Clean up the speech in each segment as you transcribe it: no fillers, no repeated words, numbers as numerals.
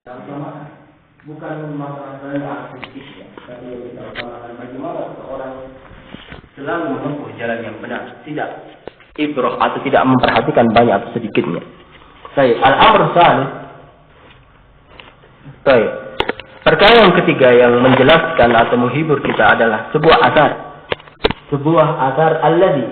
Sama bukan masalah aktivis ya, tapi yang kita utamakan bagaimana seorang selalu menempuh jalan yang benar, tidak ibrah atau tidak memperhatikan banyak atau sedikitnya. Baik, al-amr tsalits. Baik. Perkara yang ketiga yang menjelaskan atau menghibur kita adalah sebuah asar alladhi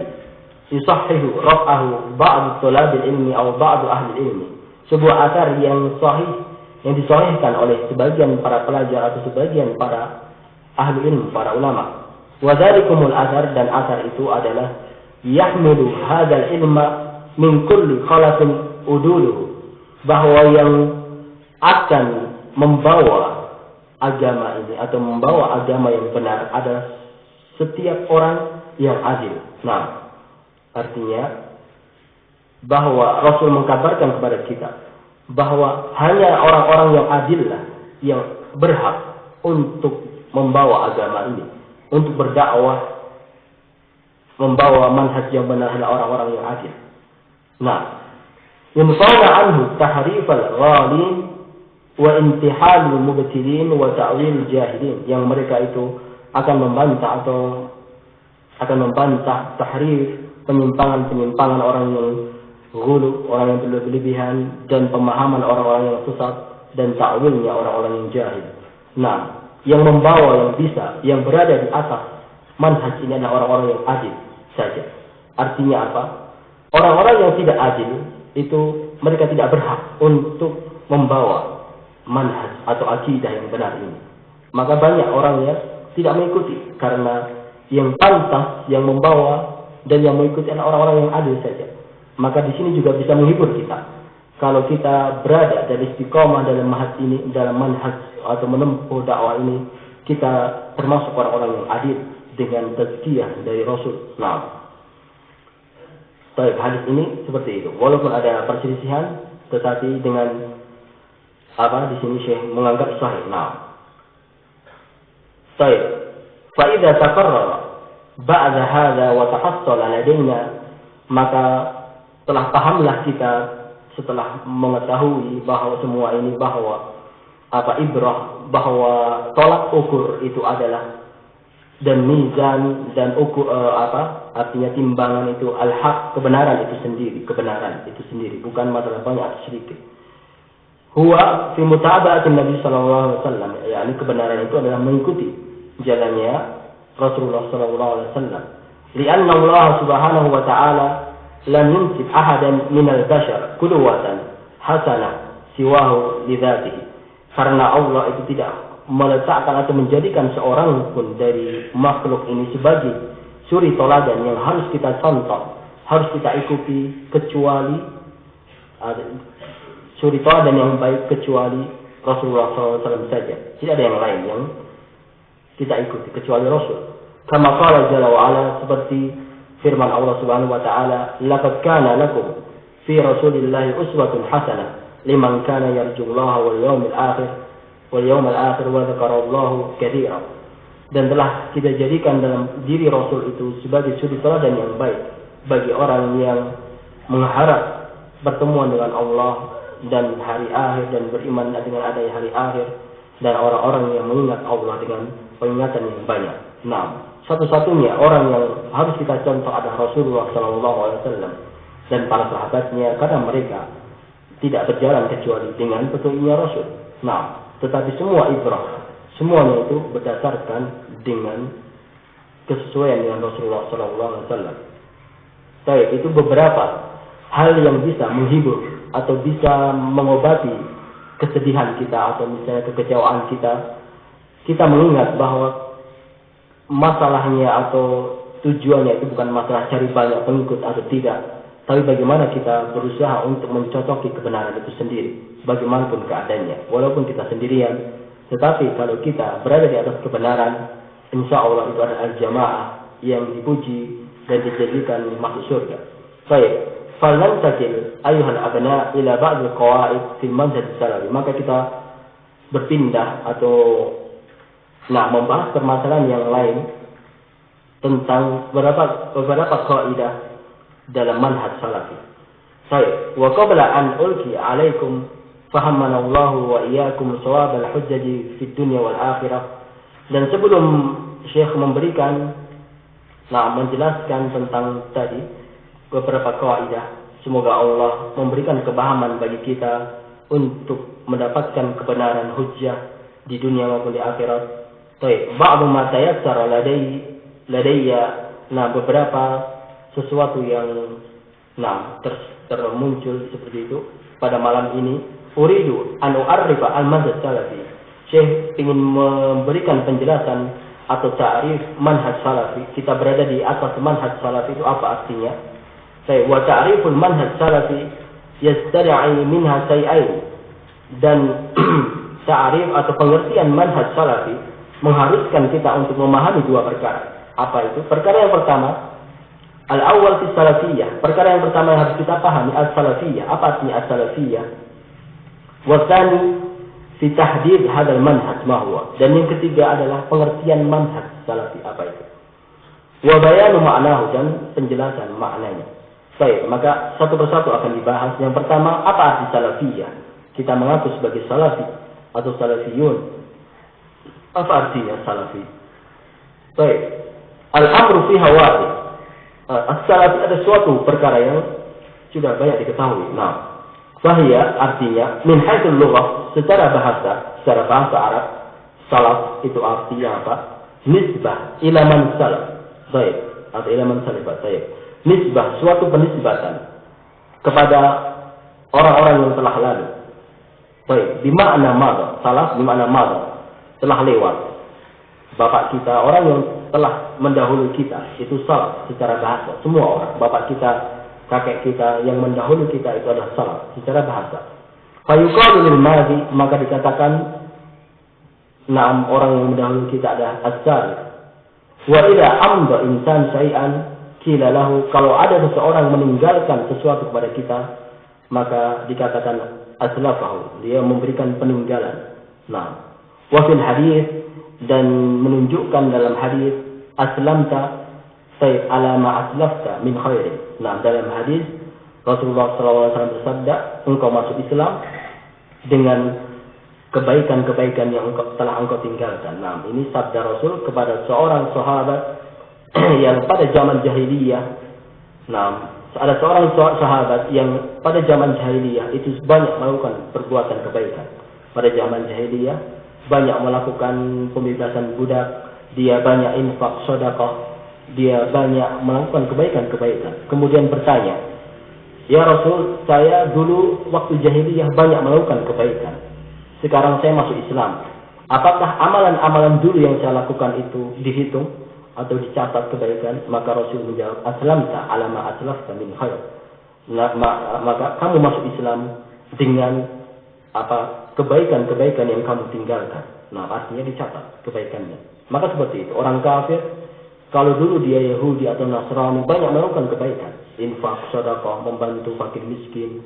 yusahhihu raf'ahu ba'd thulab al-ilmi atau ba'd ahli al-ilmi. Sebuah asar yang sahih yang disahihkan oleh sebagian para pelajar atau sebagian para ahli ilmu, para ulama. Wa dzalikumul asar, dan asar itu adalah yahmilu hadzal ilma min kulli khalafin uduluhu, bahwa yang akan membawa agama ini atau membawa agama yang benar adalah setiap orang yang adil. Nah, artinya bahwa Rasul mengkabarkan kepada kita bahwa hanya orang-orang yang adil lah yang berhak untuk membawa agama ini, untuk berdakwah, membawa manhaj yang benar adalah orang-orang yang adil. Nah, yunfa'na anhu tahrifal ghalin wa intihalul mubtilin wa ta'wil jahilin, yang mereka itu akan membantah atau akan membantah tahrif, penyimpangan-penyimpangan orang yang ghulu, orang yang berlebihan, dan pemahaman orang-orang yang sesat, dan ta'wilnya orang-orang yang jahil. Nah, yang membawa, yang bisa, yang berada di atas manhaj ini adalah orang-orang yang adil saja. Artinya apa? Orang-orang yang tidak adil itu mereka tidak berhak untuk membawa manhaj atau akidah yang benar ini. Maka banyak orang yang tidak mengikuti, karena yang pantas, yang membawa dan yang mengikuti adalah orang-orang yang adil saja. Maka di sini juga bisa menghibur kita. Kalau kita berada dan istiqomah dalam manhaj ini, dalam manhaj atau menempuh dakwah ini, kita termasuk orang-orang yang adil dengan tazkiyah dari Rasul. Nah, baik, hadis ini seperti itu. Walaupun ada perselisihan, tetapi dengan di sini Syekh menganggap sahih. Nah, baik. Fa idza taqarrara ba'da hadza wa tahassala ladaina, maka telah pahamlah kita setelah mengetahui bahwa semua ini, bahwa ibrah, bahwa tolak ukur itu adalah, dan mizan, dan ukur artinya timbangan itu al-haq, kebenaran itu sendiri, bukan masalah banyak atau sedikit. Huwa fi mutaba'atin Nabi sallallahu alaihi wasallam, yakni kebenaran itu adalah mengikuti jalannya Rasulullah sallallahu alaihi wasallam. Li'anna Allah subhanahu wa ta'ala lam yunsib ahadan minal bashar qudwatan hasanah siwahu lidzatihi, karena Allah itu tidak meletakkan atau menjadikan seorang pun dari makhluk ini sebagai suri toladan yang harus kita contoh, harus kita ikuti, kecuali suri toladan yang baik kecuali Rasulullah SAW saja. Tidak ada yang lain yang kita ikuti kecuali Rasul. Kama qala jalla wa ala, seperti firman Allah Subhanahu wa taala, laqad kana lakum fi rasulillahi uswatun hasanah liman kana yarjullaha wal yawmal akhir wa dzakarallaha katsira. Dan telah kita jadikan dalam diri Rasul itu sebagai suri teladan yang baik bagi orang yang mengharap pertemuan dengan Allah dan hari akhir, dan beriman dengan adanya hari akhir, dan orang-orang yang mengingat Allah dengan peringatan yang banyak. Nah, satu-satunya orang yang harus kita contoh adalah Rasulullah SAW dan para sahabatnya, karena mereka tidak berjalan kecuali dengan petunjuknya Rasul. Nah, tetapi semua ibrah, semuanya itu berdasarkan dengan kesesuaian dengan Rasulullah SAW. Baik, itu beberapa hal yang bisa menghibur atau bisa mengobati kesedihan kita atau misalnya kekecewaan kita. Kita mengingat bahwa masalahnya atau tujuannya itu bukan masalah cari banyak pengikut atau tidak, tapi bagaimana kita berusaha untuk mencocoki kebenaran itu sendiri, bagaimanapun keadaannya, walaupun kita sendirian. Tetapi kalau kita berada di atas kebenaran, insya Allah itu adalah jamaah yang dipuji dan dijadikan masuk surga. Baik, falnantakil ayuhal abna ila ba'd qawaid fil manhaj salafi, maka kita berpindah atau membahas permasalahan yang lain tentang beberapa kaidah dalam manhaj salafi. Baik, wa qabla an ulqi alaikum fahammanallahu wa iyyakum shawabal hujjaji fid dunya wal akhirah. Dan sebelum Syekh memberikan menjelaskan tentang tadi beberapa kaidah, semoga Allah memberikan kepahaman bagi kita untuk mendapatkan kebenaran hujjah di dunia maupun di akhirat. Baik, ba'du ma tayassara ladayya, beberapa sesuatu yang termuncul seperti itu pada malam ini. Uridu an u'arrifa al-manhaj salafi. Syekh ingin memberikan penjelasan atau ta'rif manhaj salafi. Kita berada di atas manhaj salafi itu apa artinya? Baik, wa ta'riful manhaj salafi yastari'i minha shay'ain. Dan ta'rif atau pengertian manhaj salafi mengharuskan kita untuk memahami dua perkara. Apa itu? Perkara yang pertama, al-awwal fi salafiyah. Perkara yang pertama yang harus kita pahami as-salafiyah. Apa artinya as-salafiyah? Wa tsani fi tahdid hadzal manhaj ma huwa. Dan yang ketiga adalah pengertian manhaj salafi apa itu? Wa bayanu ma'nahu, dan penjelasan maknanya. Baik, maka satu persatu akan dibahas. Yang pertama, apa arti salafiyah? Kita mengaku sebagai salafi atau salafiyun. Apa artinya salafi? Baik, al-amru fi hawadi. As-salafi ada suatu perkara yang sudah banyak diketahui. Fahiyya artinya min haitsul lughah, secara bahasa Arab, salaf itu artinya apa? Nisbah ila man salaf. Baik, atau ila man salaf. Baik. Nisbah, suatu penisbatan kepada orang-orang yang telah lalu. Baik, di makna madha, salaf di makna madha, telah lewat. Bapak kita, orang yang telah mendahului kita, itu salaf secara bahasa. Semua orang, bapak kita, kakek kita yang mendahului kita itu adalah salaf secara bahasa. Fayuqalu lil madhi, maka dikatakan orang yang mendahului kita adalah as-salaf. Wa ila amda insan syai'an qila lahu, kalau ada seseorang meninggalkan sesuatu kepada kita, maka dikatakan aslafahu, dia memberikan peninggalan. Wa fil hadis, dan menunjukkan dalam hadis, aslamta say ala ma aslafta min khairin. Dalam hadis Rasulullah SAW bersabda, engkau masuk Islam dengan kebaikan-kebaikan yang telah engkau tinggalkan. Ini sabda Rasul kepada seorang sahabat yang pada zaman jahiliyah. Ada seorang sahabat yang pada zaman jahiliyah itu banyak melakukan perbuatan kebaikan. Pada zaman jahiliyah banyak melakukan pembebasan budak, dia banyak infak sedekah, dia banyak melakukan kebaikan-kebaikan. Kemudian bertanya, ya Rasul, saya dulu waktu jahiliyah banyak melakukan kebaikan. Sekarang saya masuk Islam. Apakah amalan-amalan dulu yang saya lakukan itu dihitung atau dicatat kebaikan? Maka Rasul menjawab, aslamta ala ma aslafta min khair. Maka kamu masuk Islam dengan kebaikan-kebaikan yang kamu tinggalkan. Artinya dicatat kebaikannya. Maka seperti itu. Orang kafir, kalau dulu dia Yahudi atau Nasrani, banyak melakukan kebaikan. Infak, sedekah, membantu fakir miskin.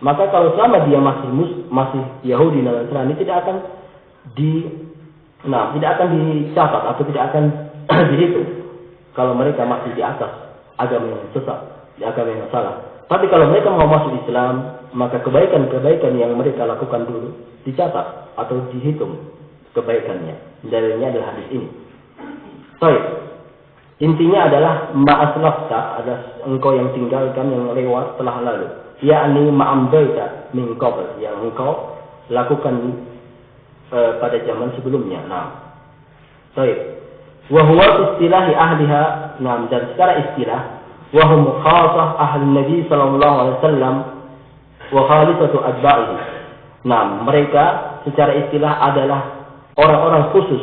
Maka kalau selama dia masih Yahudi dan Nasrani, tidak akan dicatat atau tidak akan dihitung. Kalau mereka masih di atas agama yang sesat, di agama yang salah. Tapi kalau mereka mau masuk Islam, maka kebaikan-kebaikan yang mereka lakukan dulu dicatat atau dihitung kebaikannya. Dalilnya adalah hadis ini. Baik. Intinya adalah ma'aslafta, ada engkau yang tinggalkan yang lewat telah lalu. Yakni ma'amdaita min qabl, yang engkau lakukan pada zaman sebelumnya. Baik. Wa huwa istilahi ahliha, dan secara istilah wa hum khassah ahli Nabi sallallahu alaihi wasallam wa khalisatu atba'ihi. Mereka secara istilah adalah orang-orang khusus,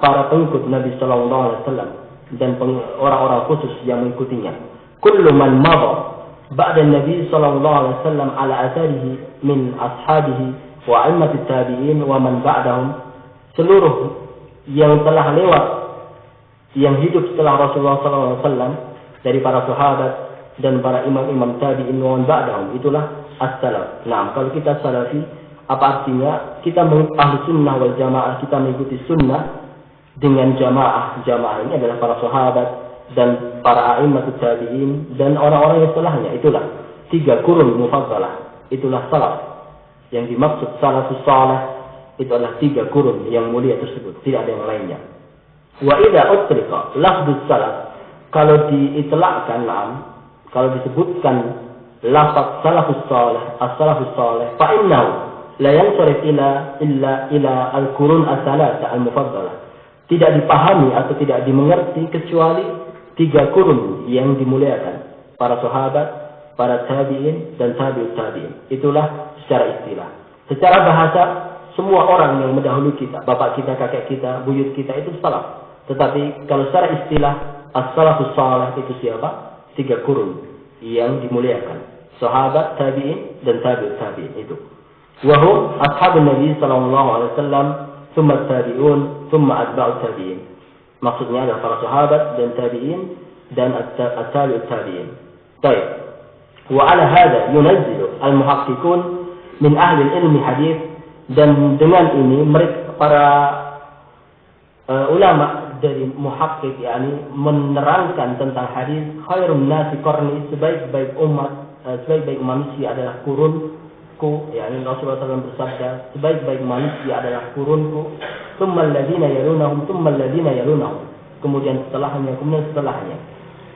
para pengikut Nabi sallallahu alaihi wasallam dan orang-orang khusus yang mengikutinya. Kullu man madha ba'da Nabi sallallahu alaihi wasallam ala atharihi min ashabihi wa a'immatit tabi'in wa man ba'dahum, seluruh yang telah lewat, yang hidup setelah Rasulullah sallallahu alaihi wasallam dari para sahabat dan para imam-imam tabi'in wa man ba'dahum, itulah as-salaf. Kalau kita salafi, apa artinya? Kita ahli sunnah wal jamaah, kita mengikuti sunnah dengan jamaah. Jamaah ini adalah para sahabat dan para a'immatut tabi'in dan orang-orang yang setelahnya. Itulah 3 qurun mufaddalah. itulah salaf. Yang dimaksud salafus salih itu adalah 3 kurun yang mulia tersebut, tidak ada yang lainnya. Wa idza utriqa lafdzus salaf, kalau diitlaqkan, kalau disebutkan lafaz salafus salih, as-salafus salih, fa innahu la yansarif illa al-qurun as-salasa al-mufaddalah. Tidak dipahami atau tidak dimengerti kecuali 3 kurun yang dimuliakan, para sahabat, para tabi'in dan tabi'ut tabi'in. Itulah secara istilah. Secara bahasa, semua orang yang mendahului kita, bapak kita, kakek kita, buyut kita itu salaf. Tetapi kalau secara istilah as-salafus salih itu siapa? 3 kurun yang dimuliakan, sahabat, tabi'in dan tabi'ut tabi'in itu. Wa hum ashabun Nabi sallallahu alaihi wasallam, thumma tabi'un, thumma atba'ut tabi'in. Maksudnya adalah para sahabat dan tabi'in dan at-tabi'ut tabi'in. Baik. Wa ala hadha yunazzilu al-muhaqqiqun min ahli al-ilmi hadits, dan dengan ini mereka para ulama dari muhaqqiq, yakni menerangkan tentang hadis, khairun nasi qarni, sebaik-baik umat, sebaik-baik manusia adalah kurunku, yakni Rasulullah SAW bersabda, sebaik-baik manusia adalah kurunku, tsummal ladzina yalunahum, tsummal ladzina yalunahum, kemudian setelahnya.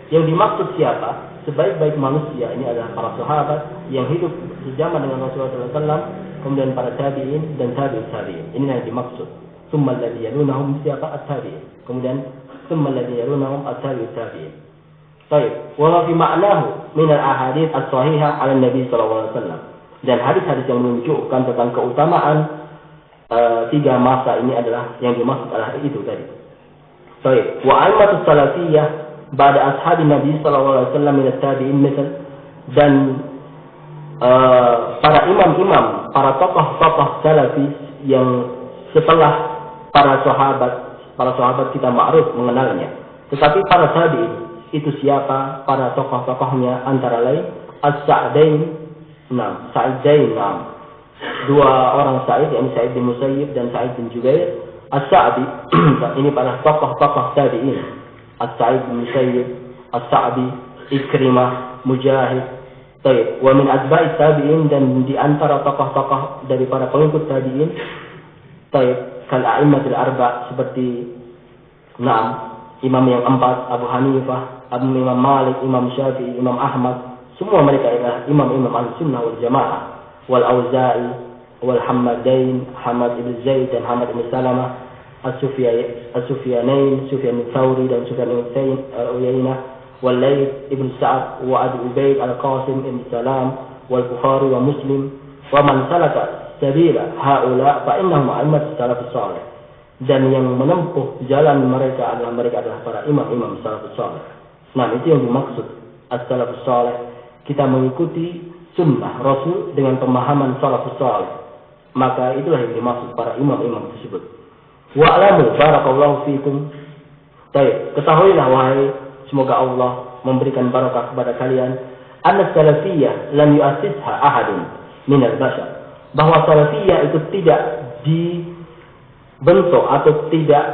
Yang dimaksud siapa? Sebaik-baik manusia ini adalah para sahabat yang hidup sejaman dengan Rasulullah SAW, kemudian para tabi'in dan tabi'ut tabi'in. Ini yang dimaksud. Tsummal ladzina yalunahum, siapa? At-tabi'in. Kemudian tsummal ladzina yalunahum at-tabi'ut tabi'in. Baik, wa ma fi ma'nahu min al-ahadits as-sahihah 'ala Nabi sallallahu alaihi wasallam. Dan hadis-hadis yang menunjukkan tentang keutamaan 3 masa ini adalah yang dimaksud adalah itu tadi. Baik, wa aimatus salafiyah ba'da ashabi Nabi sallallahu alaihi wasallam min at-tabi'in misal, dan para imam-imam, para tokoh-tokoh salafi yang setelah para sahabat kita ma'ruf mengenalnya. Tetapi para tabi'in itu siapa? Para tokoh-tokohnya antara lain As-Sa'dain, Sa'idain, 2 orang Sa'id, yakni Sa'id bin Musayyib dan Sa'id bin Jubair. As-Sa'di, ini para tokoh-tokoh tabi'in. As-Sa'id bin Musayyib, As-Sa'di, Ikrimah, Mujahid. Baik, wa min atba'it tabi'in, dan di antara tokoh-tokoh dari para pengikut tabi'in, baik, kal a'immatul arba', seperti imam yang 4, Abu Hanifah, Imam Malik, Imam Syafi'i, Imam Ahmad. Semua mereka adalah imam-imam al-sunnah wal jamaah. Wal Auza'i, wal Hamadain, Hamad ibn Zaid dan Hamad ibn Salamah, As-Sufyanain, Sufyan al-Thawri dan Sufyan al-Uyainah, wal Layth ibn Sa'ad wa Abu Ubaid al-Qasim ibn Salam, wal Bukhari wa Muslim, wa man salaka sabila haula fa innahum a'immatus salafus salih. Dan yang menempuh jalan mereka adalah para imam-imam salafus salih. Nah, itu yang dimaksud as-salafus salih. Kita mengikuti sunnah Rasul dengan pemahaman salafus salih. Maka itulah yang dimaksud para imam-imam tersebut. Wa'lamu barakallahu fikum. Baik, ketahuilah wahai, semoga Allah memberikan barakah kepada kalian, anna salafiyah lam yu'assisha ahadun minal bashar. Bahwa salafiyah itu tidak dibentuk atau tidak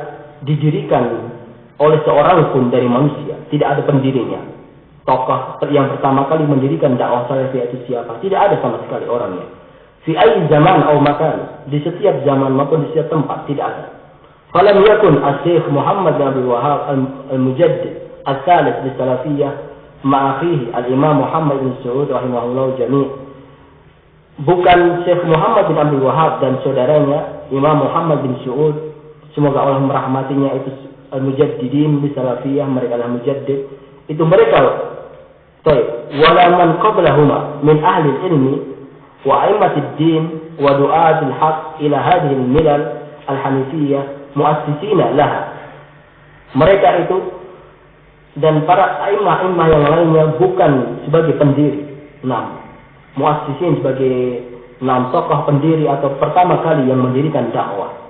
didirikan oleh seorang pun dari manusia. Tidak ada pendirinya. Tokoh yang pertama kali mendirikan dakwah salafiyah itu siapa? Tidak ada sama sekali orangnya. Fi ayyi zaman aw makan, di setiap zaman maupun di setiap tempat tidak ada. Falam yakun as-Syekh Muhammad bin Abdul Wahhab al-Mujaddid al-Thalith bis-Salafiyyah ma'akhihi al-Imam Muhammad bin Saud rahimahullah jami'. Bukan Syekh Muhammad bin Abdul Wahhab dan saudaranya Imam Muhammad bin Saud, semoga Allah merahmatinya, itu al-Mujaddidin bis-Salafiyyah, mereka adalah mujaddid. Itu mereka. Baik, wala man qablahuma min ahli al-ilmi wa a'immatid din wa du'atil haqq ila hadhihi al-milal al-hanifiyyah muassisina laha. Mereka itu dan para imam-imam yang lainnya bukan sebagai pendiri. Muassisin sebagai tokoh pendiri atau pertama kali yang mendirikan dakwah.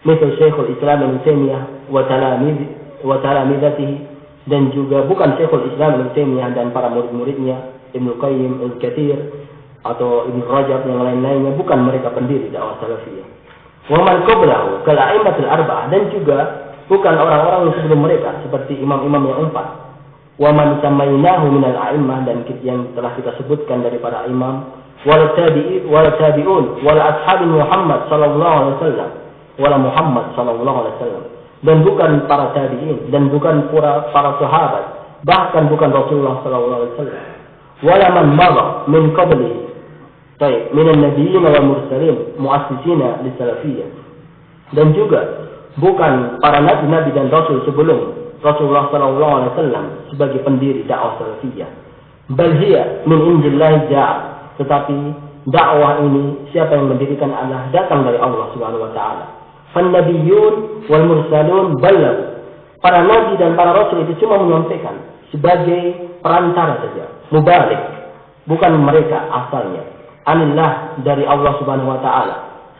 Misal Syekhul Islam Ibnu Taimiyah wa talamizatihi, dan juga bukan Syekhul Islam Ibnu Taimiyah dan para murid-muridnya, Ibnu Qayyim, Ibnu Katsir atau Ibnu Rajab yang lain-lainnya, bukan mereka pendiri dakwah salafiyah. Wa man qablahu kal a'immatul arba'ah, dan juga bukan orang-orang yang sebelum mereka seperti imam-imam yang 4. Wa man samainahu minal a'immah, dan yang telah kita sebutkan dari para imam, wala tabi'un wala ashabi Muhammad sallallahu alaihi wasallam wala Muhammad sallallahu alaihi wasallam, dan bukan para tabi'in dan bukan para sahabat, bahkan bukan Rasulullah sallallahu alaihi wasallam, wala man madha min qablihi min an-nabiyyin wal mursalin muassisina lis-salafiyyah, dan juga bukan para nabi dan rasul sebelum Rasulullah sallallahu alaihi wasallam sebagai pendiri dakwah salafiyah. Bal hiya min indillah ja'a, tetapi dakwah ini siapa yang mendirikan adalah datang dari Allah Subhanahu wa taala. Fan nabiyyun wal mursalun balagh, para nabi dan para rasul itu cuma menyampaikan sebagai perantara saja, mubalik, bukan mereka asalnya. Anillah, dari Allah Subhanahu wa taala,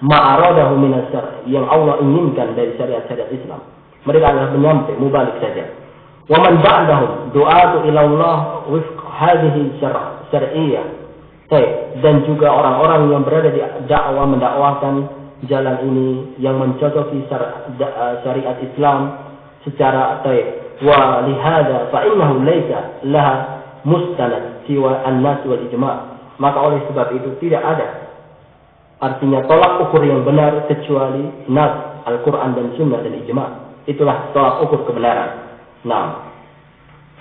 ma'aradahu minas syar', yang Allah inginkan dari syariat-syariat Islam. Mereka adalah penyampai, mubalik saja. Wa man ba'dahum du'atu ila Allah wifq hadhihi syar'iyyah. Dan juga orang-orang yang berada di dakwah mendakwahkan jalan ini yang mencocoki syariat Islam secara wa lihada fa innahu laysa laha mustanad siwa an-nas wal ijma'. Maka oleh sebab itu tidak ada artinya tolak ukur yang benar kecuali nas, Al-Quran dan Sunnah dan ijma'. Itulah tolak ukur kebenaran. Nah,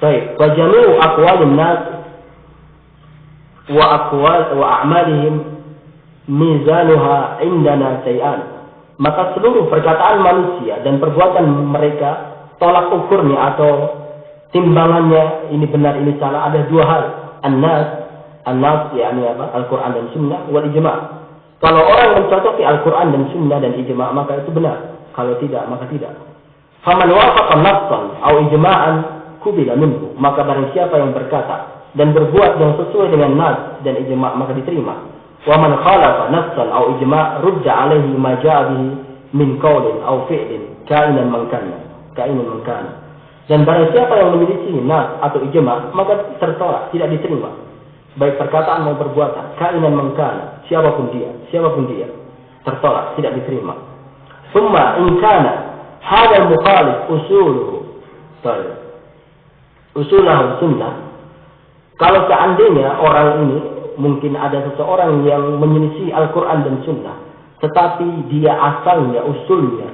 baik. Fajami'u aqwalin nas wa a'malihim mizanuha indana say'an. Maka seluruh perkataan manusia dan perbuatan mereka, tolak ukurnya atau timbangannya, ini benar ini salah, ada dua hal. An-nas yakni apa? Al-Quran dan Sunnah wal ijma'. Kalau orang mencocoki Al-Quran dan Sunnah dan ijma', maka itu benar. Kalau tidak, maka tidak. Faman wafaqa nafsan au ijma'an kubila minhu, maka barang siapa yang berkata dan berbuat yang sesuai dengan nas dan ijma', maka diterima. Wa man khalafa nafsan au ijma' rudda alaihi ma ja'a bihi min qaulin au fi'lin kainan man kana. Dan barang siapa yang menyelisih nas atau ijma', maka tertolak, tidak diterima, baik perkataan maupun perbuatan, kainan man kana, siapapun dia tertolak, tidak diterima. Summa in kana hadal mukhalif usulahu sunnah. Kalau seandainya orang ini, mungkin ada seseorang yang menyelisih Al-Quran dan Sunnah, tetapi dia asalnya, usulnya,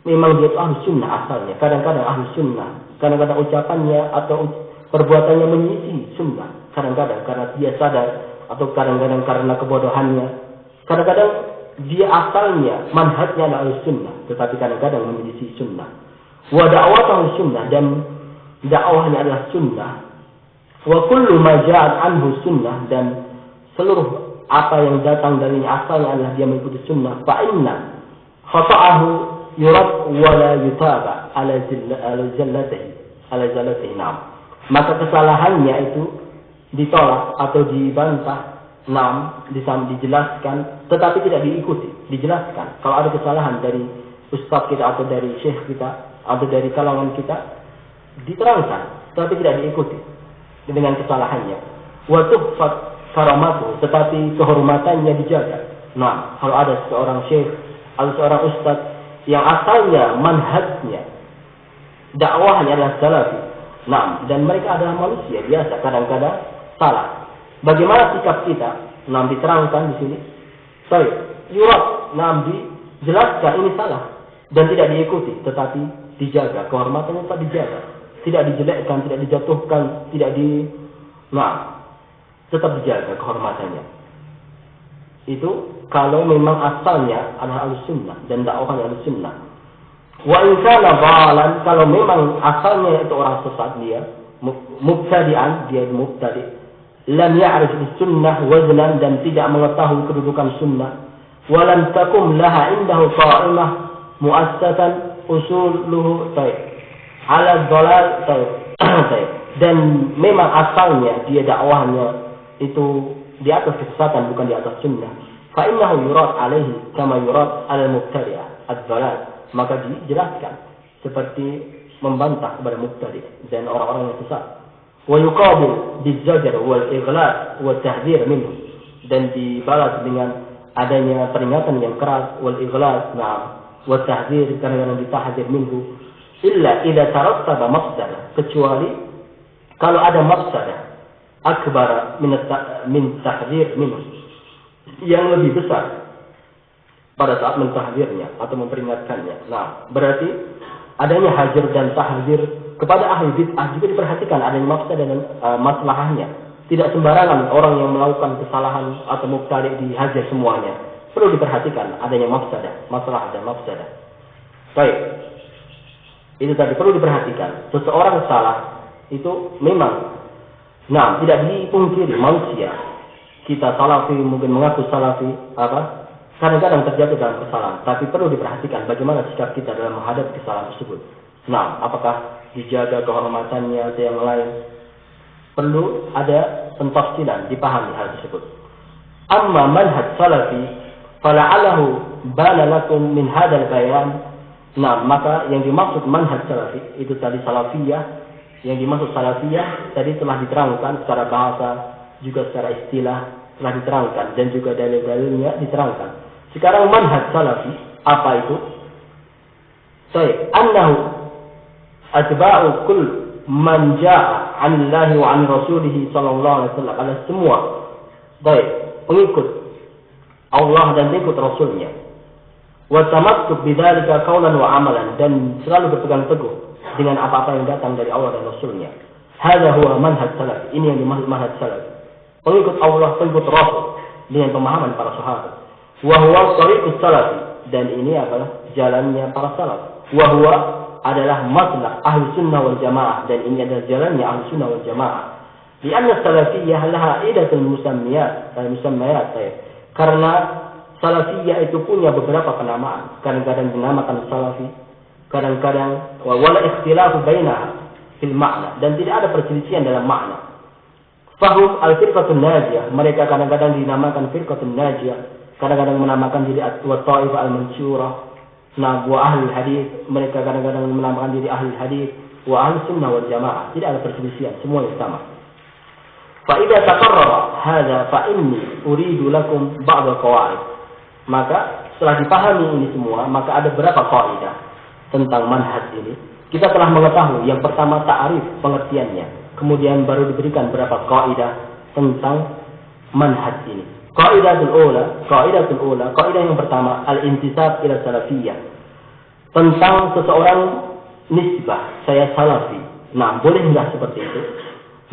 memang dia itu ahli sunnah asalnya. Kadang-kadang ahli sunnah, kadang-kadang ucapannya atau perbuatannya menyelisih sunnah. Kadang-kadang karena dia sadar, atau kadang-kadang karena kebodohannya. Kadang-kadang dia asalnya manhajnya adalah sunnah, tetapi kadang-kadang menyelisih sunnah. Wa da'watuhu sunnah, dan dakwahnya adalah sunnah. Wa kullu ma ja'at anhu sunnah, dan seluruh apa yang datang darinya asalnya adalah dia mengikuti sunnah. Fa inna khata'ahu yurad wa la yutaba ala zallatihi. Maka kesalahannya itu ditolak atau dibantah. Dijelaskan, tetapi tidak diikuti. Dijelaskan. Kalau ada kesalahan dari ustaz kita atau dari syekh kita atau dari kalangan kita, diterangkan, tetapi tidak diikuti dengan kesalahannya. Wa tuhfat karamatu, tetapi kehormatannya dijaga. Nah, kalau ada seorang syekh atau seorang ustaz yang asalnya manhajnya, dakwahnya adalah salafi, dan mereka adalah manusia biasa, kadang-kadang salah. Bagaimana sikap kita? Diterangkan di sini. Dijelaskan ini salah dan tidak diikuti, tetapi dijaga kehormatannya, tetap dijaga, tidak dijelekkan, tidak dijatuhkan, tetap dijaga kehormatannya. Itu kalau memang asalnya adalah al-sunnah dan dakwahnya al-sunnah. Wa in kana dhalan, kalau memang asalnya itu orang sesat, dia mubtadi'an, dia mubtadi', lam ya'rif sunnah waznan, dan tidak mengetahui kedudukan sunnah. Wa lam takum laha indahu qa'imah mu'assatan usuluhu ala dhalal dan memang asalnya dia dakwahnya itu di atas kesesatan, bukan di atas sunnah. Fa innahu yurad alaihi kama yurad al mubtadi'ah ad-dhalal, maka dijelaskan seperti membantah kepada mubtadi' dan orang-orang yang sesat. Wa yuqabil bizajr wal ighlaq wa tahdhir minhu, dan dibalas dengan adanya peringatan yang keras, wal ighlaq wa tahdhir, karena ditahdzir minhu, illa idza tarattaba mafsadah, kecuali kalau ada mafsadah akbar min tahdhir minhu, yang lebih besar pada saat mentahdirnya atau memperingatkannya. Nah, berarti adanya hajar dan tahdir kepada ahli bid'ah juga diperhatikan adanya mafsadah dan maslahahnya. Tidak sembarangan orang yang melakukan kesalahan atau mubtadi' dihajar semuanya. Perlu diperhatikan adanya mafsadah, masalah dan mafsadah. Baik. Itu tadi perlu diperhatikan. Seseorang salah itu memang tidak dipungkiri manusia. Kita salafi mungkin mengaku salafi kadang-kadang terjatuh dalam kesalahan, tapi perlu diperhatikan bagaimana sikap kita dalam menghadapi kesalahan tersebut. Nah, apakah dijaga kehormatannya atau yang lain? Perlu ada pentafsilan, dipahami hal tersebut. Amma manhaj salafi fala'alahu bana lakum min hadzal bayan. Nah, maka yang dimaksud manhaj salafi itu tadi salafiyah, yang dimaksud salafiyah tadi telah diterangkan secara bahasa juga secara istilah telah diterangkan dan juga dalil-dalilnya diterangkan. Sekarang manhaj salafi apa itu? Annahu atba'u kull man jaa'a 'anillahi wa 'an rasulih sallallahu alaihi wasallam, ada semua pengikut Allah dan pengikut Rasulnya. Wa tamassuk bidzalika qaulan wa amalan, dan selalu berpegang teguh dengan apa-apa yang datang dari Allah dan Rasulnya. Hadza huwa manhaj salaf. Ini yang dimaksud manhaj salaf. Pengikut Allah, pengikut Rasul dengan pemahaman para sahabat. Wa huwa tariqus salafi, dan ini adalah jalannya para salaf. Wa huwa adalah maslak ahli sunnah wal jamaah, dan ini adalah jalannya ahli sunnah wal jamaah. Lianna salafiyah laha idatul musammiyat, karena salafiyah itu punya beberapa penamaan. Kadang-kadang dinamakan salafi, kadang-kadang wala ikhtilafu bainaha fil makna, dan tidak ada perselisihan dalam makna. Fahum al-firqatun najiyah, mereka kadang-kadang dinamakan firqatun najiyah, kadang-kadang menamakan diri at-ta'ifah al-mansyurah. Nah, wa ahli hadis, mereka kadang-kadang menamakan diri ahli hadis, wa ahli sunnah wal jamaah. Tidak ada perselisihan, semuanya sama. Fa idza taqarrara hadza fa inni uridu lakum ba'd al-qawaid. Maka setelah dipahami ini semua, maka ada beberapa kaidah tentang manhaj ini. Kita telah mengetahui yang pertama ta'arif, pengertiannya. Kemudian baru diberikan beberapa kaidah tentang manhaj ini. Kaidah yang pertama al-intisab ila salafiyah. Tentang seseorang nisbah, saya salafi. Nah, boleh enggak seperti itu?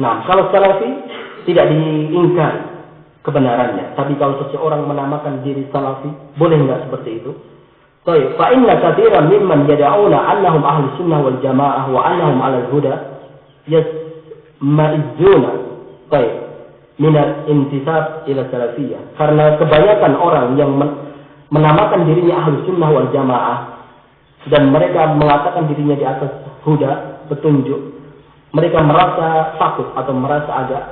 Nah, kalau salafi tidak diingkari kebenarannya, tapi kalau seseorang menamakan diri salafi, boleh enggak seperti itu? Baik, fa inna katsiran mimman yad'una annahum ahli sunnah wal jamaah wa annahum 'alal huda yasma'izzuna min al-intisab ila salafiyah. Karena kebanyakan orang yang menamakan dirinya ahli sunnah wal jamaah dan mereka mengatakan dirinya di atas huda, petunjuk, mereka merasa takut atau merasa agak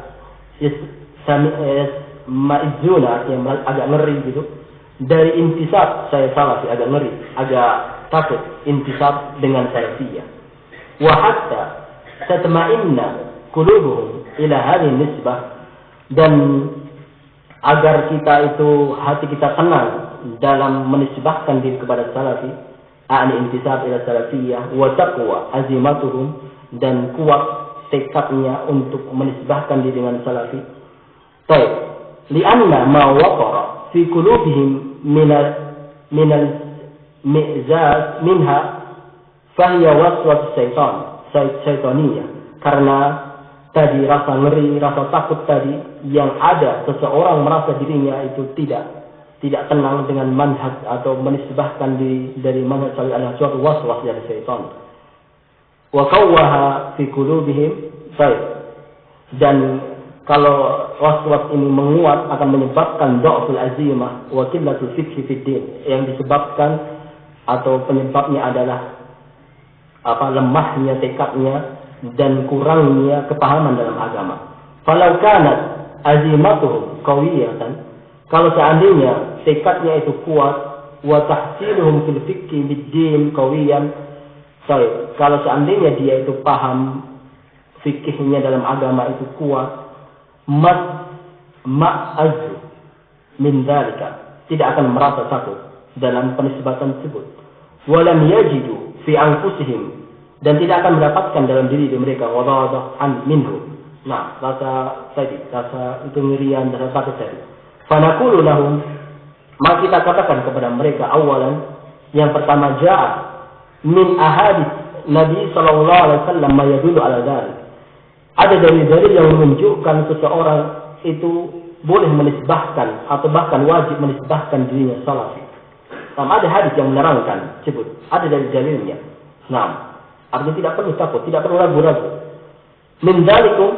ma'izuna, yang agak ngeri gitu. Dari intisab saya salafi, agak ngeri, agak takut intisab dengan salafiyah. Wa hatta tatma'inna qulubuhum ila hadhihi nisbah, dan agar kita itu hati kita tenang dalam menisbahkan diri kepada salafi, ani intisab ila salafiyah, wa taqwa azimatuhum, dan kuat tekadnya untuk menisbahkan diri dengan salafi. Baik, lianna ma waqara fi qulubihim minal mi'zaz minha fahiya waswas syaitaniyah. Karena tadi rasa ngeri, rasa takut tadi yang ada, seseorang merasa dirinya itu tidak tenang dengan manhaj atau menisbahkan diri dari manhaj salih, adalah suatu waswas dari syaitan. Wa qawwaha fi qulubihim, baik. Dan kalau waswas ini menguat akan menyebabkan dha'ful azimah wa qillatul fiqhi fid din, yang disebabkan atau penyebabnya adalah lemahnya tekadnya dan kurangnya kepahaman dalam agama. Falau kanat azimatuhum qawiyatan, kalau seandainya tekadnya itu kuat, wa tahsiluhum fil fiqhi bid-din qawiyan, kalau seandainya dia itu paham fikihnya dalam agama itu kuat, ma'azzu min dzalika, tidak akan merasa takut dalam penisbatan tersebut. Walam yajidu fi anfusihim, dan tidak akan mendapatkan dalam diri mereka ghadadah an minhu. Nah, rasa itu ngerian, rasa takut tadi. Fanaqulu lahum, maka kita katakan kepada mereka awalan, yang pertama ja'a min ahadits Nabi sallallahu alaihi wasallam ma yadullu ala dzalik. Ada dalil-dalil yang menunjukkan seseorang itu boleh menisbahkan atau bahkan wajib menisbahkan dirinya salafi. Ada hadis yang menerangkan, sebut ada dalil-dalilnya. Nah, artinya tidak perlu takut, tidak perlu ragu-ragu. Min dzalikum,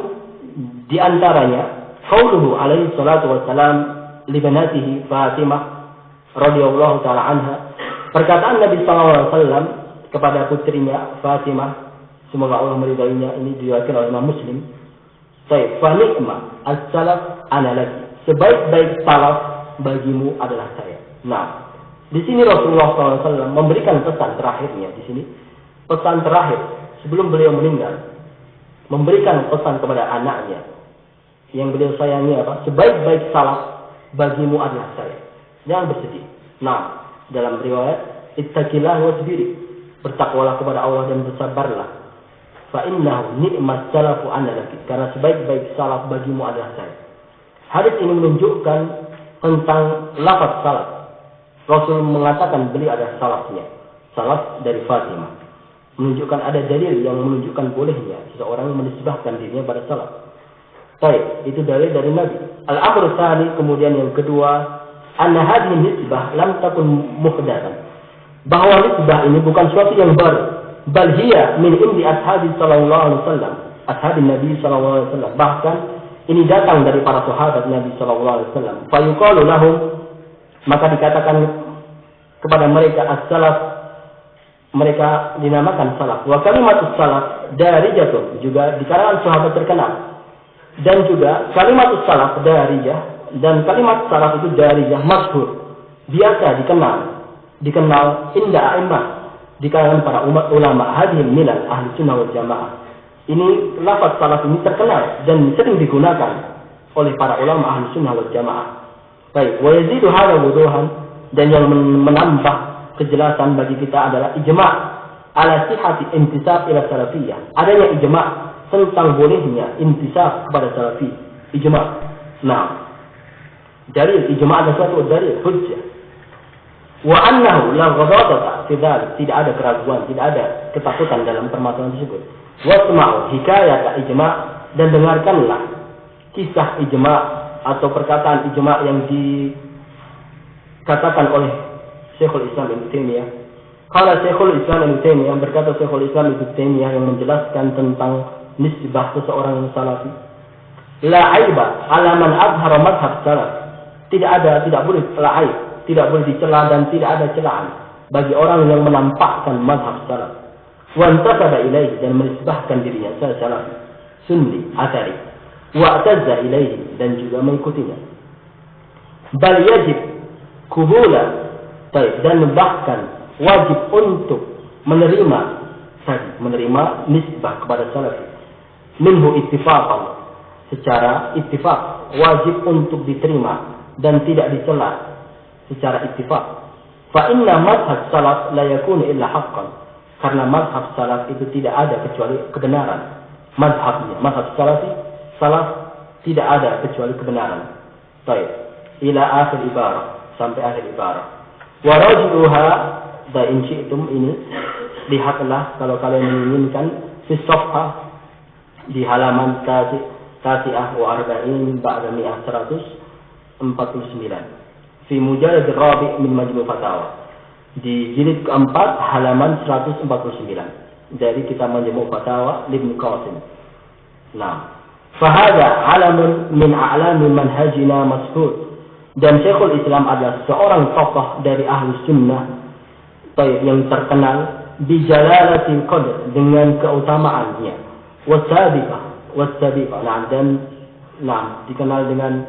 di antaranya qauluhu alaihi salatu wassalam li banatihi Fatimah radhiyallahu taala anha, perkataan Nabi sallallahu alaihi wasallam kepada putrinya Fatimah, semoga Allah meridainya, ini diriwayatkan oleh Imam Muslim. Baik, fa ni'ma as-salaf ana laki, sebaik-baik salaf bagimu adalah saya. Nah, di sini Rasulullah SAW memberikan pesan terakhirnya di sini, pesan terakhir sebelum beliau meninggal, memberikan pesan kepada anaknya yang beliau sayangi apa? Sebaik-baik salaf bagimu adalah saya. Jangan bersedih. Nah, dalam riwayat ittaqillah wasbiri, bertakwalah kepada Allah dan bersabarlah. Fa innahu ni'mas salafu ana laki, karena sebaik-baik salaf bagimu adalah saya. Hadis ini menunjukkan tentang lafaz salaf. Rasul mengatakan beliau adalah salafnya, salaf dari Fatimah. Menunjukkan ada dalil yang menunjukkan bolehnya seseorang menisbahkan dirinya pada salaf. Baik, itu dalil dari Nabi. Al-amru tsani, kemudian yang kedua, anna hadhihi nisbah lam takun muhdatsan. Bahwa nisbah ini bukan suatu yang baru, bal hiya min indi ashabi sallallahu alaihi wasallam, ashabi Nabi sallallahu alaihi wasallam. Bahkan ini datang dari para sahabat Nabi sallallahu alaihi wasallam. Fa yuqalu lahum, maka dikatakan kepada mereka as-salaf, mereka dinamakan salaf. Wa kalimatus salaf darijatun, juga di kalangan sahabat terkenal. Dan juga kalimatus salaf darijah, dan kalimat salaf itu darijah masyhur, biasa dikenal inda a'immah, di kalangan para umat ulama hadhil milal ahli sunnah wal jamaah. Ini lafaz salaf ini terkenal dan sering digunakan oleh para ulama ahli sunnah wal jamaah. Baik, wa yazidu hadha wuduhan, dan yang menambah kejelasan bagi kita adalah ijma' ala sihhati intisab ila salafiyah. Adanya ijma' tentang bolehnya intisab kepada salafi. Ijma'. Nah, dalil ijma' adalah suatu dalil hujjah. Wa annahu la ghadabata fi dzalik, tidak ada keraguan, tidak ada ketakutan dalam permasalahan tersebut. Wasma'u hikayat ijma', dan dengarkanlah kisah ijma' atau perkataan ijma' yang dikatakan oleh Syekhul Islam Ibnu Taimiyah. Kalau Syekhul Islam Ibnu Taimiyah, berkata Syekhul Islam Ibnu Taimiyah yang menjelaskan tentang nisbah seseorang salafi, la aiba ala man azhara madhhab salaf, tidak boleh aib, tidak boleh dicela dan tidak ada celaan bagi orang yang menampakkan madhab salaf. Wa antasaba ilaihi, dan menisbahkan dirinya salafi, sunni, athari, wa atazza ilaihi, dan juga mengikutinya. Bal yajib kubula, dan bahkan wajib untuk menerima nisbah kepada salafi, minhu ittifaqan, secara ittifaq, wajib untuk diterima dan tidak dicela secara ittifaq. Fa inna madhab salaf la yakunu illa haqqan, karena madhab salaf itu tidak ada kecuali kebenaran. Madhab salafi, salaf tidak ada kecuali kebenaran. Baik, ila akhir ibarah, sampai akhir ibarah. Wa raji'uha, da in syi'tum, ini lihatlah kalau kalian menginginkan, fi safhah, di halaman tasi'ah wa arba'in ba'da mi'ah 149, fi mujallad rabi' min majmu' fatawa, di jilid keempat halaman 149 dari kitab Majmu' Fatawa Ibnu Qasim. Nah, fahada alamun min a'lami manhajina mashhur, dan Syekhul Islam adalah seorang tokoh dari ahli sunnah yang terkenal bijalalatil qadr, dengan keutamaannya, wasabiqah, dan dikenal dengan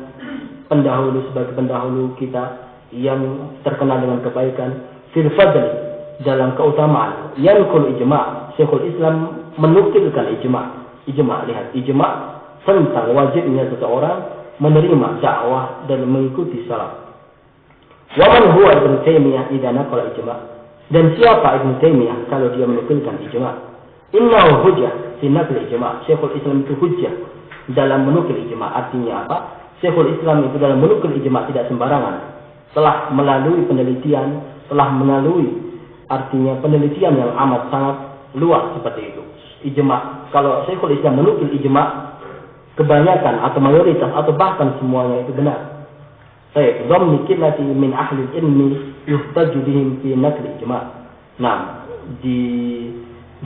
sebagai pendahulu kita yang terkenal dengan kebaikan, fil fadl, dalam keutamaan, yanqul ijma', Syekhul Islam menukilkan ijma', lihat ijma' tentang wajibnya seseorang menerima dakwah dan mengikuti salaf. Wa man huwa Ibnu Taimiyah idza naqala ijma', dan siapa Ibnu Taimiyah kalau dia menukilkan ijma'? Innahu hujjah fi naqli ijma', Syekhul Islam itu hujjah dalam menukil ijma'. Artinya apa? Syekhul Islam itu dalam menukil ijma' tidak sembarangan. Telah melalui penelitian, telah melalui artinya penelitian yang amat sangat luas seperti itu. Ijma', kalau Syekhul Islam menukil ijma', kebanyakan atau mayoritas atau bahkan semuanya itu benar. Baik, dhammi qillati min ahli ilmi yuhtaju bihim fi naqli ijma'. Nah, di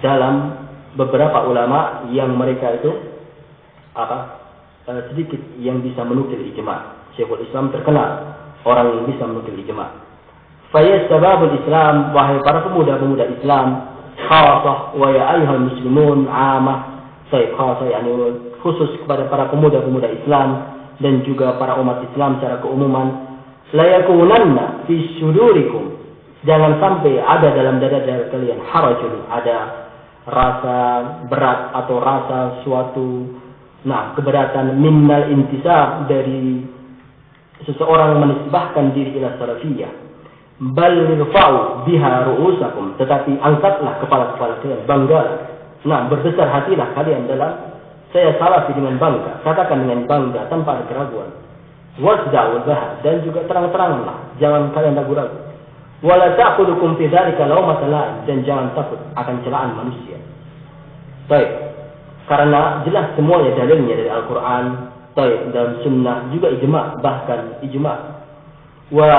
dalam beberapa ulama yang mereka itu sedikit yang bisa menukil ijma'. Syekhul Islam terkenal orang yang bisa menukil ijma'. Fa ya sababul Islam, wahai para pemuda-pemuda Islam, khasah wa ya ayyuhal muslimun 'amah. Saya khasah yakni khusus kepada para pemuda-pemuda Islam dan juga para umat Islam secara keumuman. La yakunanna fi sudurikum, jangan sampai ada dalam dada-dada kalian harajun, ada rasa berat atau rasa suatu keberatan minnal intisab, dari seseorang menisbahkan diri ila salafiyah. Bal irfa'u biha ru'usakum, tetapi angkatlah kepala-kepala kalian, bangga. Berbesar hatilah kalian dalam saya salafi dengan bangga, katakan dengan bangga tanpa ada keraguan. Wasda'u zahar, dan juga terang-teranglah, jangan kalian ragu-ragu. Wala ta'khudhukum fi dzalika lawmata la'im, dan jangan takut akan celaan manusia. Baik, karena jelas semuanya dalilnya dari Al-Quran, dan Sunnah, juga ijma', bahkan ijma'. Wa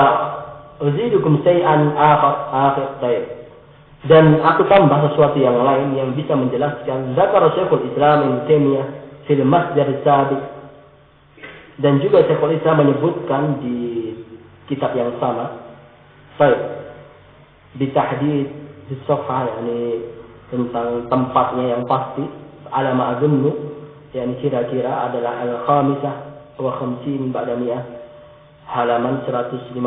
uzidukum say'an akhir. Dan aku tambah sesuatu yang lain yang bisa menjelaskan. Zakar Syekhul Islam Ibnu Taimiyah fil Masdar Sabiq, dan juga Syekhul Islam menyebutkan di kitab yang sama, bitahdid di safhah, yakni tentang tempatnya yang pasti, alama azunnu, yakni kira-kira adalah al-khamisah wa khamsin ba'da mi'ah, halaman 155,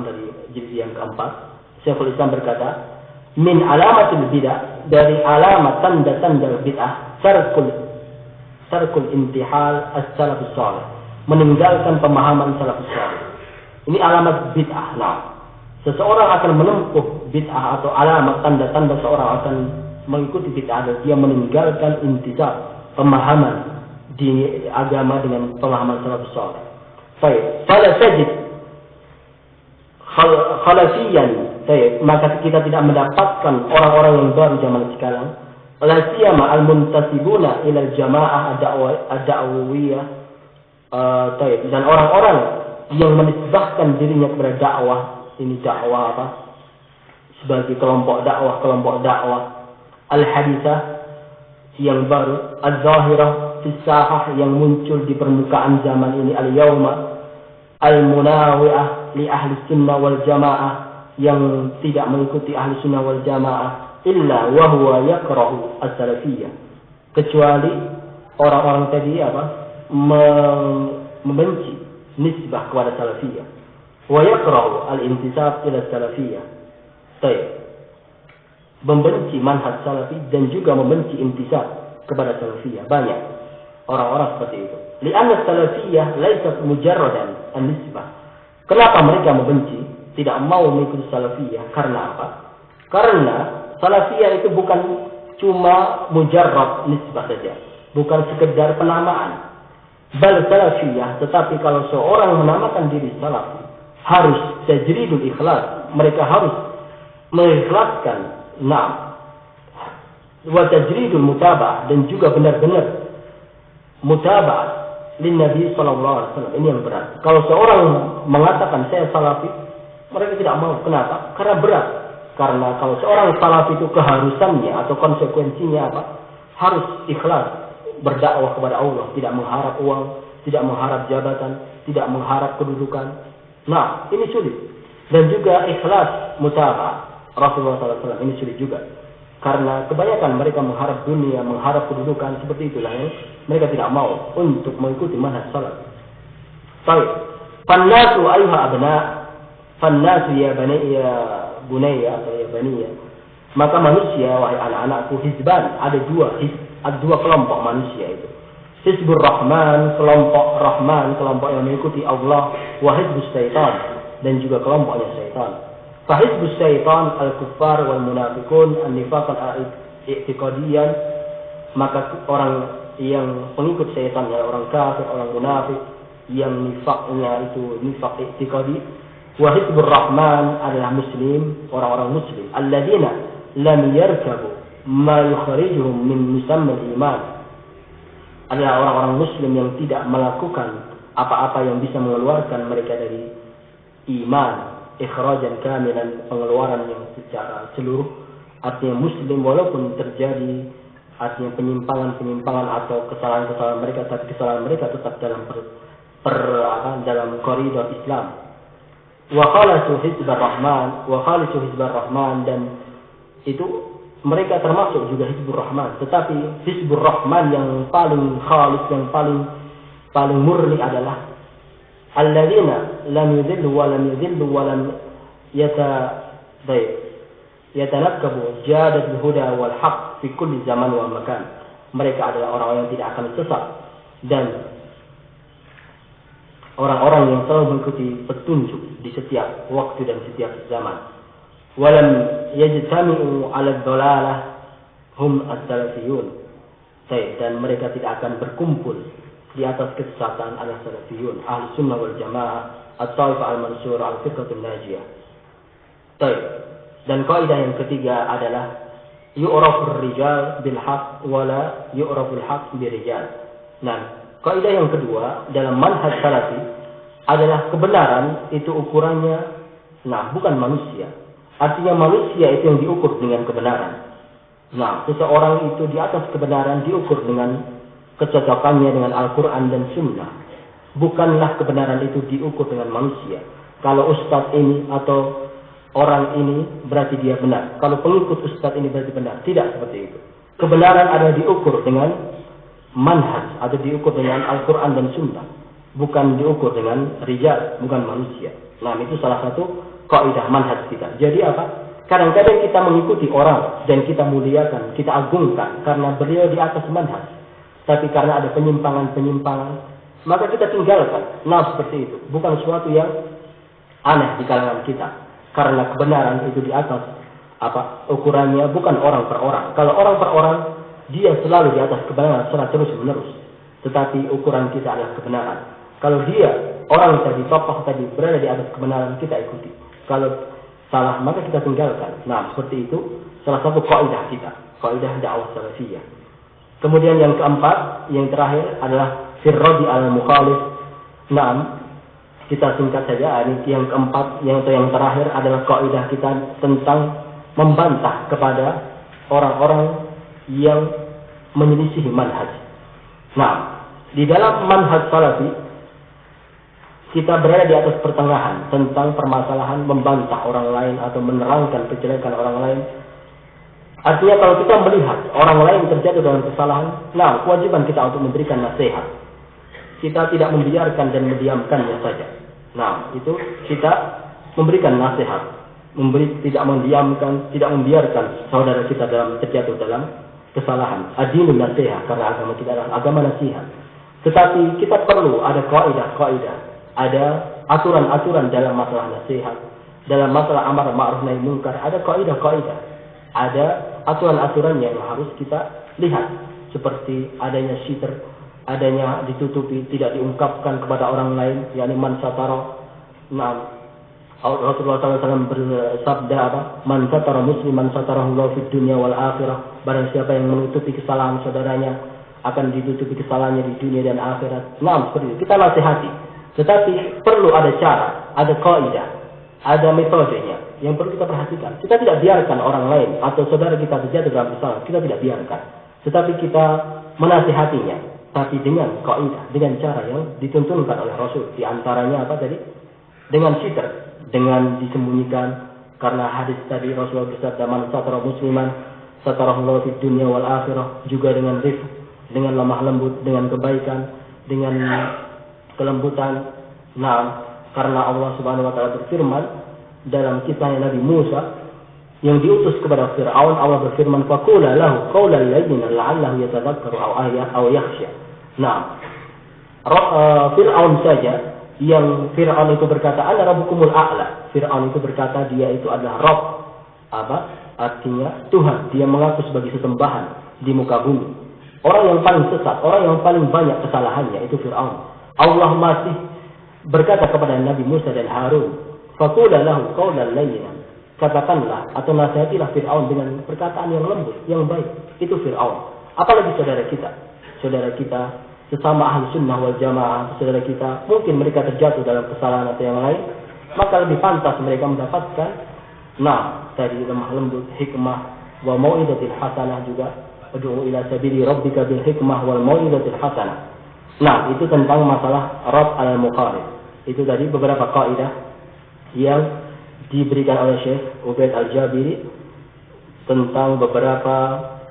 dari jilid yang keempat. Syekhul Islam berkata, min alamatil bid'ah, dari alamat tanda-tanda bid'ah, tarkul intihal as-salafus salih, meninggalkan pemahaman salafus salih. Ini alamat bid'ah. Seseorang akan menempuh bid'ah atau alamat tanda-tanda seorang akan mengikuti bid'ah, dan dia meninggalkan intisab, pemahaman di agama dengan pemahaman salafus salih. Fala tajid khalafiyan, maka kita tidak mendapatkan orang-orang yang baru zaman sekarang, la siyama al-muntasibuna ila al-jamaah ad-da'wiyah, dan orang-orang yang menisbahkan dirinya kepada dakwah. Ini dakwah apa? Sebagai kelompok dakwah al-hadithah, yang baru, al-zahirah fi sahah, yang muncul di permukaan zaman ini, al-yawma, al-munawi'ah li ahli sunnah wal jamaah, yang tidak mengikuti ahli sunnah wal jamaah, illa wa huwa yakrahu as-salafiyah, kecuali orang-orang tadi membenci nisbah kepada salafiyah, wa yakrahu al-intisab ila salafiyah, membenci manhaj salafi dan juga membenci intisab kepada salafiyah. Banyak orang-orang seperti itu. Li'anna salafiyah laysat mujarradan an-nisbah. Kenapa mereka membenci, tidak mau mengikuti salafiyah? Karena apa? Karena salafiyah itu bukan cuma mujarrad nisbah saja, bukan sekedar penamaan. Bal salafiyah, tetapi kalau seorang menamakan diri salafi, harus tajridul ikhlas, mereka harus mengikhlaskan wa tajridul mutaba'ah, dan juga benar-benar mutaba'ah lin Nabi sallallahu alaihi wasallam. Ini yang berat. Kalau seorang mengatakan saya salafi, mereka tidak mau. Kenapa? Karena berat. Karena kalau seorang salafi itu keharusannya atau konsekuensinya apa? Harus ikhlas berdakwah kepada Allah, tidak mengharap uang, tidak mengharap jabatan, tidak mengharap kedudukan. Ini sulit. Dan juga ikhlas mutaba'ah Rasulullah SAW, ini sulit juga. Karena kebanyakan mereka mengharap dunia, mengharap kedudukan, seperti itulah yang mereka tidak mau untuk mengikuti manhaj salaf. Baik. Fannasu ayuha abna, fannasu ya bunayya atau ya baniya. Maka manusia, wahai anak-anakku, hizban, ada dua kelompok manusia itu. Hizbur Rahman, kelompok yang mengikuti Allah, wa hizbus syaitan, dan juga kelompoknya syaitan. Fahizbus syaitan al-kuffar wal munafiqun an-nifaq al-i'tiqadiyan, maka orang yang pengikut syaitan, ya orang kafir, orang munafik, yang nifaknya itu nifak i'tiqadi. Wa hizbur rahman adalah muslim, orang-orang muslim. Alladzina lam yarkabu ma yukhrijuhum min musamma iman. Adalah orang-orang muslim yang tidak melakukan apa-apa yang bisa mengeluarkan mereka dari iman, ikhrajan kamilan, pengeluaran yang secara seluruh. Artinya muslim walaupun terjadi artinya penyimpangan atau kesalahan-kesalahan mereka, tapi kesalahan mereka tetap dalam dalam koridor Islam. Wa khalasu hizbar rahman, dan itu mereka termasuk juga hizbur rahman, tetapi hizbur rahman yang paling khalis, yang paling murni adalah alladzina lam yudhillu wa lam yatanakkabu jadat al-huda wal haqq fi kulli zaman wa makan. Mereka adalah orang-orang yang tidak akan sesat dan orang-orang yang selalu mengikuti petunjuk di setiap waktu dan setiap zaman. Walam yajtami'u 'ala ad-dalalah hum as-salafiyun. Dan mereka tidak akan berkumpul di atas kesesatan adalah salafiyun, ahli sunnah wal jamaah, at-taifah al-mansur, al-firqatul najiyah. Dan kaidah yang ketiga adalah yu'rafur rijal bil haqq wala yu'raful haqq birijal. Nah, kaidah yang kedua dalam manhaj salafi adalah kebenaran itu ukurannya bukan manusia. Artinya manusia itu yang diukur dengan kebenaran. Nah, seseorang itu di atas kebenaran diukur dengan kecocokannya dengan Al-Quran dan Sunnah. Bukanlah kebenaran itu diukur dengan manusia. Kalau ustadz ini atau orang ini berarti dia benar. Kalau pengikut ustadz ini berarti benar. Tidak seperti itu. Kebenaran ada diukur dengan manhaj, ada diukur dengan Al-Quran dan Sunnah. Bukan diukur dengan rijal, bukan manusia. Nah, itu salah satu kaidah manhaj kita. Jadi apa? Kadang-kadang kita mengikuti orang dan kita muliakan, kita agungkan karena beliau di atas manhaj. Tapi karena ada penyimpangan, maka kita tinggalkan. Nah, seperti itu. Bukan sesuatu yang aneh di kalangan kita. Karena kebenaran itu di atas ukurannya bukan orang per orang. Kalau orang per orang, dia selalu di atas kebenaran secara terus menerus. Tetapi ukuran kita adalah kebenaran. Kalau dia orang tadi, tokoh tadi berada di atas kebenaran, kita ikuti. Kalau salah, maka kita tinggalkan. Nah, seperti itu salah satu kaidah kita, kaidah dakwah salafiyah. Kemudian yang keempat, yang terakhir adalah firradi al-mukhalif. Nah, kita singkat saja. Ini yang keempat, yang terakhir adalah kaidah kita tentang membantah kepada orang-orang yang menyelisihi manhaj. Nah, di dalam manhaj salafi kita berada di atas pertengahan tentang permasalahan membantah orang lain atau menerangkan kejelekan orang lain. Artinya kalau kita melihat orang lain terjatuh dalam kesalahan, kewajiban kita untuk memberikan nasihat. Kita tidak membiarkan dan mendiamkannya saja. Nah, itu kita memberikan nasihat, tidak mendiamkan, tidak membiarkan saudara kita terjatuh dalam kesalahan. Adinun nasihat, karena agama kita adalah agama nasihat. Tetapi kita perlu ada kaidah, ada aturan-aturan dalam masalah nasihat, dalam masalah amar ma'ruf nahi munkar, ada kaidah, ada aturan-aturan yang harus kita lihat, seperti adanya sitr, adanya ditutupi, tidak diungkapkan kepada orang lain, yakni man satara. Rasulullah SAW bersabda man satara musliman satarahu Allah fid dunya wal akhirah. Barang siapa yang menutupi kesalahan saudaranya, akan ditutupi kesalahannya di dunia dan akhirat. Seperti itu. Kita nasihati. Tetapi perlu ada cara, ada kaidah, ada metodenya yang perlu kita perhatikan. Kita tidak biarkan orang lain atau saudara kita terjatuh dalam kesalahan. Kita tidak biarkan. Tetapi kita menasihatinya. Tapi dengan kaidah, dengan cara yang dituntunkan oleh Rasul. Di antaranya dengan sitr, dengan disembunyikan. Karena hadis tadi Rasulullah bersabda man satara musliman satarahullahu fid dunya wal akhirah. Juga dengan rifq, dengan lemah lembut, dengan kebaikan, dengan kelembutan. Karena Allah Subhanahu wa taala berfirman dalam kisahnya Nabi Musa yang diutus kepada Fir'aun, Allah berfirman faqula lahu qawlan layyinan la'allahu yatadhakkaru aw yakhsha. Fir'aun saja, yang Fir'aun itu berkata ana rabbukumul a'la. Fir'aun itu berkata dia itu adalah Rabb. Artinya Tuhan, dia mengaku sebagai sesembahan di muka bumi. Orang yang paling sesat, orang yang paling banyak kesalahannya itu Fir'aun. Allah masih berkata kepada Nabi Musa dan Harun, "Faqula lahu qawlan layyinan." Katakanlah atau nasihatilah Fir'aun dengan perkataan yang lembut, yang baik. Itu Fir'aun. Apalagi saudara kita sesama ahli sunnah wal jamaah, saudara kita, mungkin mereka terjatuh dalam kesalahan atau yang lain, maka lebih pantas mereka mendapatkan tadi lemah lembut, hikmah, wa mau'izatil hasanah juga. Ud'u ila sabili rabbika bil hikmah wal mau'izatil hasanah. Itu tentang masalah rad al-muqarib. Itu tadi beberapa kaidah yang diberikan oleh Syekh Ubaid Al-Jabiri tentang beberapa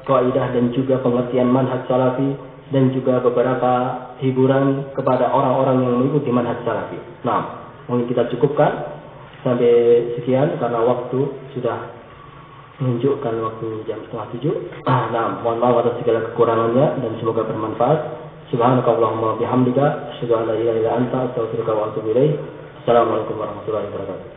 kaidah dan juga pengertian manhaj salafi dan juga beberapa hiburan kepada orang-orang yang mengikuti manhaj salafi. Mungkin kita cukupkan sampai sekian karena waktu sudah menunjukkan waktu jam 6:30. Mohon maaf atas segala kekurangannya dan semoga bermanfaat. Subhanakallahumma bihamdika asyhadu an la ilaha illa anta astaghfiruka wa atubu ilaik. Assalamualaikum warahmatullahi wabarakatuh.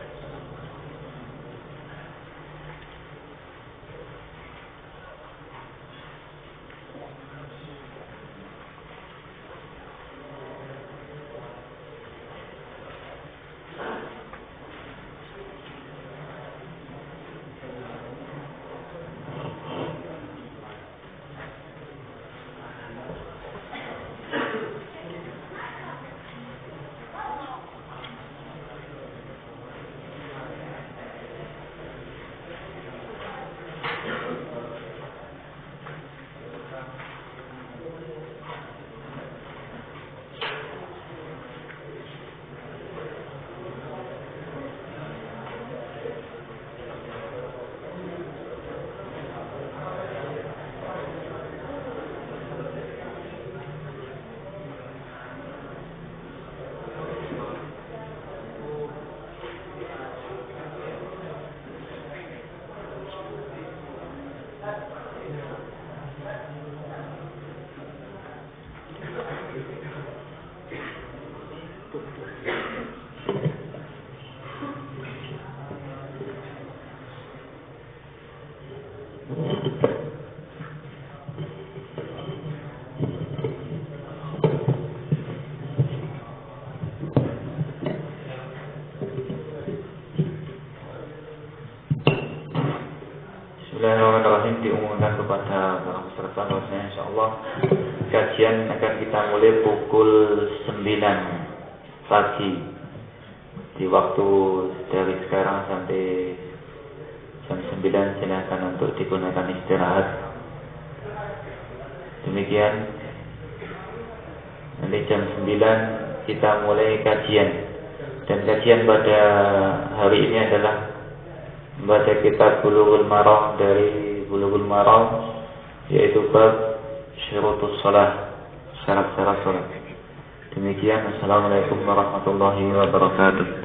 Bismillahirrahmanirrahim. Diumumkan kepada para peserta bahwasanya insyaallah kajian akan kita mulai pukul 9 pagi di waktu dari sekarang sampai jam 9 silakan untuk digunakan istirahat. Demikian nanti jam 9 kita mulai kajian, dan kajian pada hari ini adalah membaca kitab Bulughul Maram dari Bulughul Maram, yaitu bab syurutus shalah, syarat-syarat salat. Demikian, assalamualaikum warahmatullahi wabarakatuh.